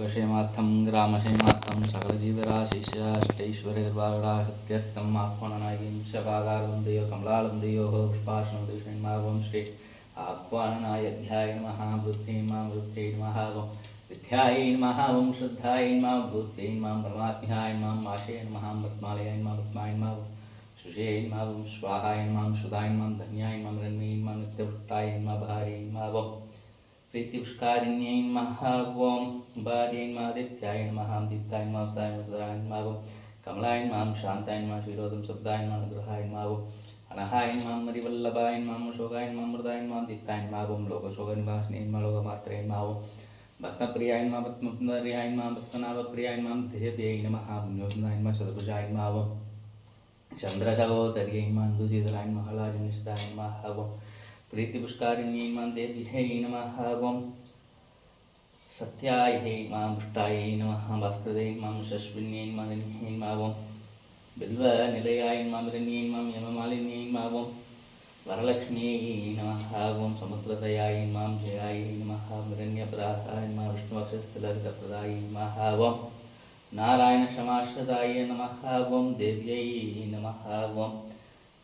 लोकक्षेमार्थं ग्रामक्षेमार्थं सकलजीवराशिष्यष्टैश्वर्यगर्भागडाहत्यर्थम् आह्वाननायकीं च पादारं देव कमलालं देयोः पुष्पाशनं देवं श्री आह्वाननायध्याय नमः बुद्धै मां बुद्धै नमः विद्यायै नमः ओं श्रद्धायै नमः बुद्धै मां परमात्म्याय नमः आशय नमः पद्मालयाय नमः पद्माय नमः सुषे नमः स्वाहाय नमः सुधाय नमः धन्याय नमः रण्मये नमः नित्यपुष्टाय नमः भार्यै नमः प्रीतिपुष्कारिण्यै नमः ओं भार्यै नमः आदित्याय नमः दीप्ताय नमः सुधाय नमः सुधाय नमः कमलाय नमः शान्ताय नमः श्रीरोधं शब्दाय नमः अनुग्रहाय नमः अनहाय नमः मरिवल्लभाय नमः शोकाय नमः मृदाय नमः दीप्ताय नमः लोकशोकनिवासिने नमः लोकमात्रे नमः भक्तप्रियाय नमः भक्तप्रियाय नमः भक्तनाभप्रियाय नमः देव्यै नमः पुण्योत्नाय नमः चतुर्भुजाय नमः चंद्रसहोदर्यै नमः दुर्जिधराय नमः हलाजनिष्ठाय नमः प्रीतिपुष्कारिण्यै नमः देव्यै नमः ओं सत्यायै नमः पुष्टायै नमः भास्करयै नमः शश्विन्यै नमः रण्यै नमः ओं बिल्वनिलयाय नमः रण्यै नमः यममालिन्यै नमः ओं वरलक्ष्म्यै नमः ओं समुद्रदयाय नमः जयाय नमः हिरण्यपदार्थाय नमः विष्णुवक्षस्थलप्रदाय नमः ओं नारायणशमाश्रिताय नमः ओं देव्यै नमः ओं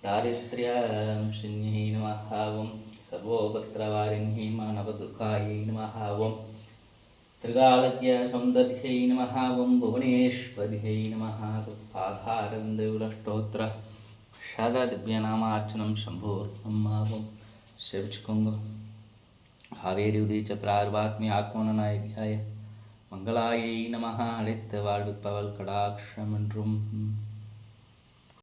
दारिद्र्यशिन्यै नमः ओं सर्वोपत्रवारिण्यै मानवदुःखायै नमः ओं त्रिकालज्ञसौन्दर्यै नमः ओं भुवनेश्वर्यै नमः तत्पादारविन्दविलष्टोत्र शतदिव्यनामार्चनं शम्भोर्नमः ओं शिवचकुंग हावेरी उदीच प्रार्वात्म्य आत्मनायकाय मंगलायै नमः अளித்த வாழ்விப்பவள் கடாட்சமென்றும்